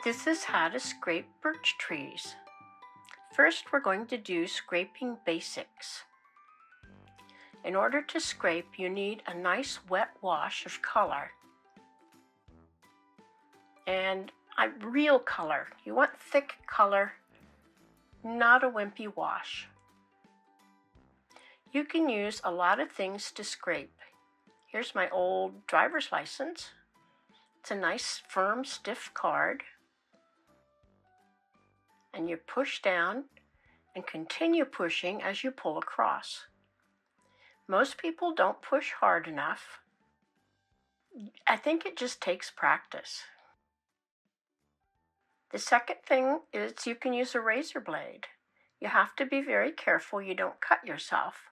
This is how to scrape birch trees. First, we're going to do scraping basics. In order to scrape, you need a nice wet wash of color. And a real color. You want thick color, not a wimpy wash. You can use a lot of things to scrape. Here's my old driver's license. It's a nice, firm, stiff card. And you push down and continue pushing as you pull across. Most people don't push hard enough. I think it just takes practice. The second thing is you can use a razor blade. You have to be very careful you don't cut yourself.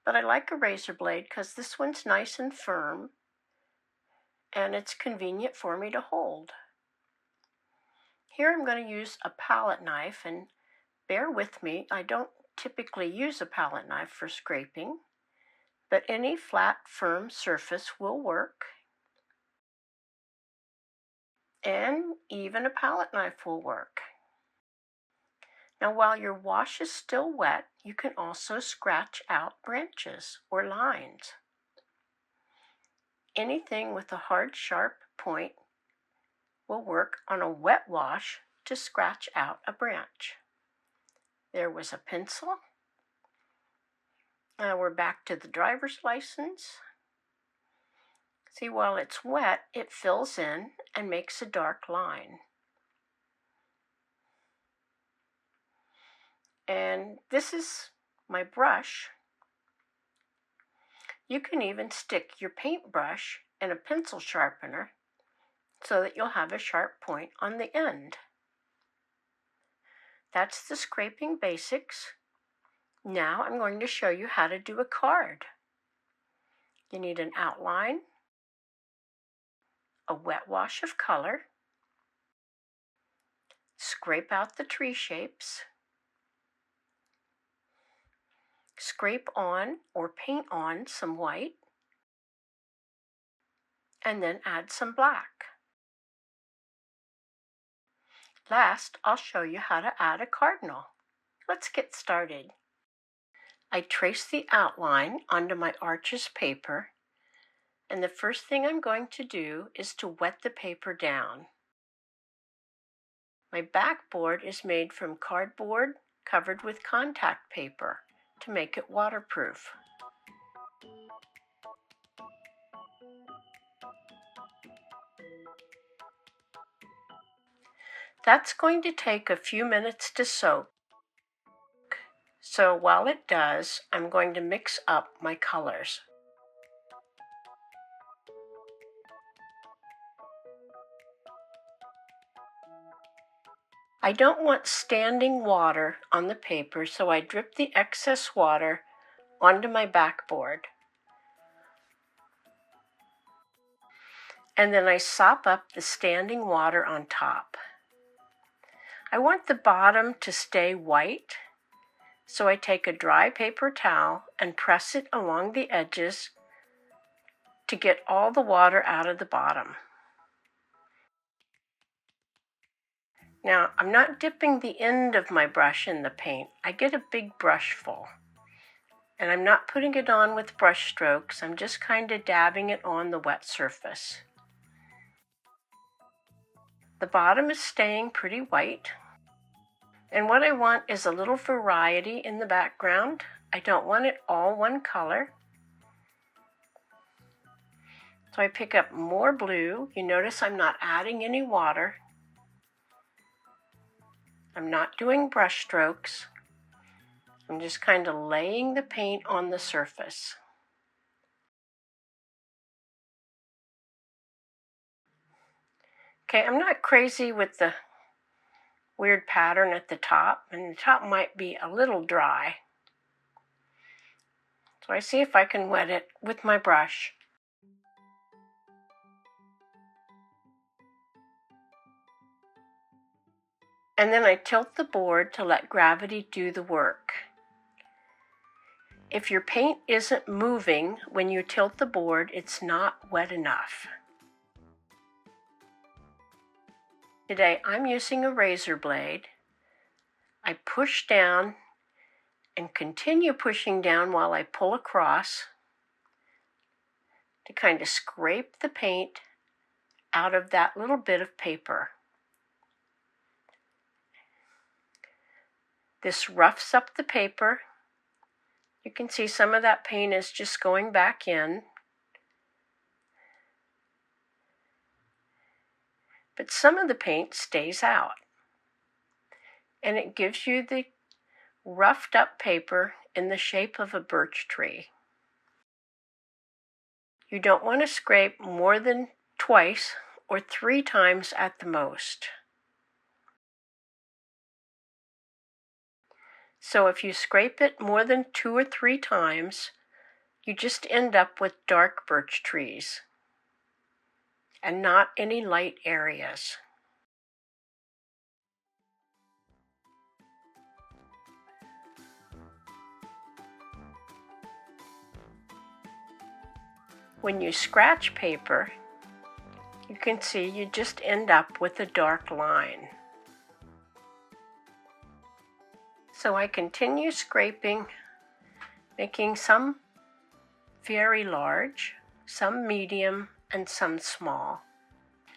But I like a razor blade because this one's nice and firm and it's convenient for me to hold. Here I'm going to use a palette knife, and bear with me, I don't typically use a palette knife for scraping, but any flat, firm surface will work. And even a palette knife will work. Now, while your wash is still wet, you can also scratch out branches or lines. Anything with a hard, sharp point will work on a wet wash to scratch out a branch. There was a pencil. Now we're back to the driver's license. See, while it's wet, it fills in and makes a dark line. And this is my brush. You can even stick your paintbrush in a pencil sharpener so that you'll have a sharp point on the end. That's the scraping basics. Now I'm going to show you how to do a card. You need an outline, a wet wash of color, scrape out the tree shapes, scrape on or paint on some white, and then add some black. Last, I'll show you how to add a cardinal. Let's get started. I trace the outline onto my Arches paper, and the first thing I'm going to do is to wet the paper down. My backboard is made from cardboard covered with contact paper to make it waterproof. That's going to take a few minutes to soak. So while it does, I'm going to mix up my colors. I don't want standing water on the paper, so I drip the excess water onto my backboard. And then I sop up the standing water on top. I want the bottom to stay white, so I take a dry paper towel and press it along the edges to get all the water out of the bottom. Now, I'm not dipping the end of my brush in the paint. I get a big brush full. And I'm not putting it on with brush strokes. I'm just kind of dabbing it on the wet surface. The bottom is staying pretty white. And what I want is a little variety in the background. I don't want it all one color. So I pick up more blue. You notice I'm not adding any water. I'm not doing brush strokes. I'm just kind of laying the paint on the surface. Okay, I'm not crazy with the weird pattern at the top, and the top might be a little dry. So I see if I can wet it with my brush. And then I tilt the board to let gravity do the work. If your paint isn't moving when you tilt the board, it's not wet enough. Today I'm using a razor blade. I push down and continue pushing down while I pull across to kind of scrape the paint out of that little bit of paper. This roughs up the paper. You can see some of that paint is just going back in. But some of the paint stays out. And it gives you the roughed up paper in the shape of a birch tree. You don't want to scrape more than twice or 3 times at the most. So if you scrape it more than 2 or 3 times, you just end up with dark birch trees and not any light areas. When you scratch paper, you can see you just end up with a dark line. So I continue scraping, making some very large, some medium, and some small.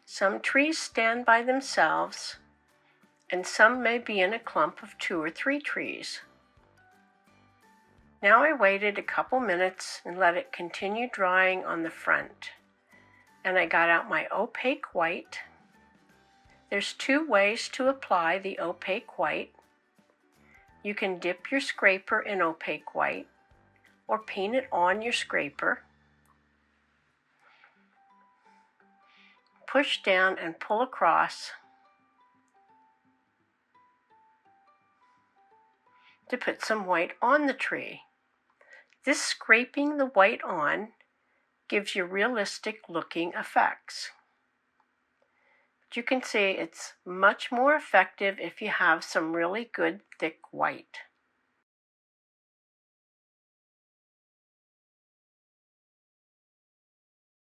Some trees stand by themselves, and some may be in a clump of 2 or 3 trees. Now I waited a couple minutes and let it continue drying on the front. And I got out my opaque white. There's 2 ways to apply the opaque white. You can dip your scraper in opaque white or paint it on your scraper. Push down and pull across to put some white on the tree. This scraping the white on gives you realistic looking effects. But you can see it's much more effective if you have some really good thick white.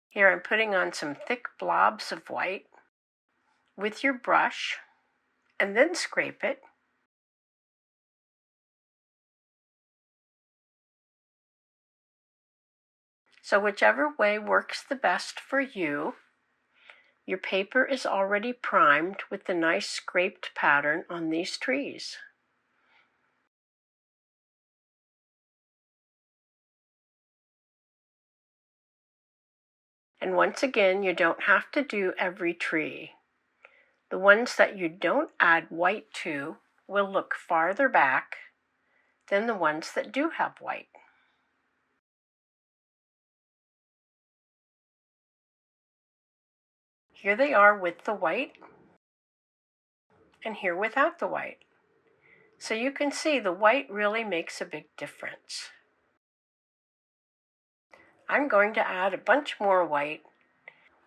Here I'm putting on some thick blobs of white with your brush and then scrape it. So whichever way works the best for you. Your paper is already primed with the nice scraped pattern on these trees. And once again, you don't have to do every tree. The ones that you don't add white to will look farther back than the ones that do have white. Here they are with the white, and here without the white. So you can see the white really makes a big difference. I'm going to add a bunch more white,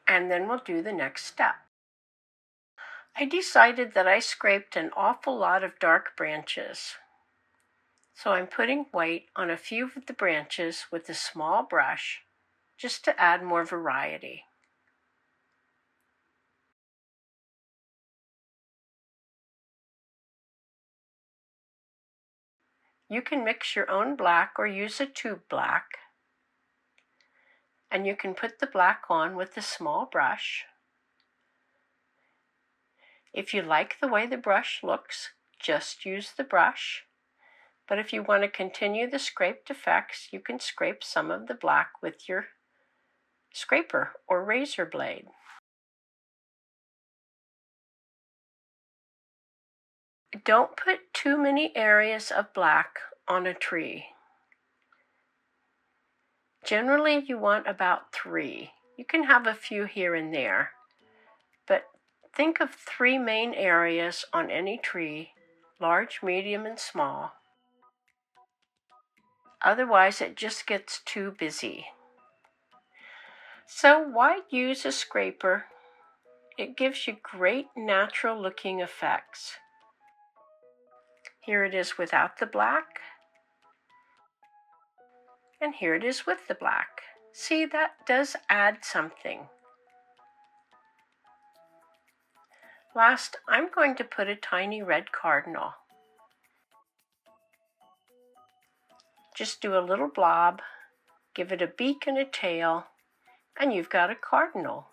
and then we'll do the next step. I decided that I scraped an awful lot of dark branches. So I'm putting white on a few of the branches with a small brush, just to add more variety. You can mix your own black or use a tube black. And you can put the black on with a small brush. If you like the way the brush looks, just use the brush. But if you want to continue the scraped effects, you can scrape some of the black with your scraper or razor blade. Don't put too many areas of black on a tree. Generally, you want about 3. You can have a few here and there, but think of 3 main areas on any tree, large, medium, and small. Otherwise, it just gets too busy. So why use a scraper? It gives you great natural looking effects. Here it is without the black. And here it is with the black. See, that does add something. Last, I'm going to put a tiny red cardinal. Just do a little blob, give it a beak and a tail, and you've got a cardinal.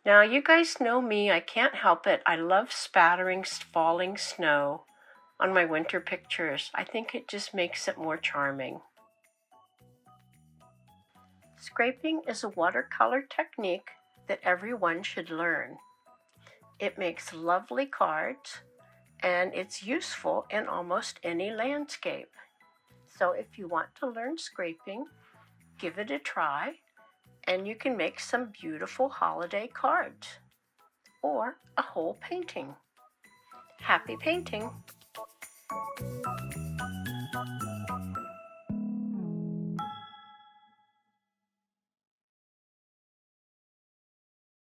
Now, you guys know me, I can't help it. I love spattering falling snow on my winter pictures. I think it just makes it more charming. Scraping is a watercolor technique that everyone should learn. It makes lovely cards, and it's useful in almost any landscape. So if you want to learn scraping, give it a try, and you can make some beautiful holiday cards or a whole painting. Happy painting!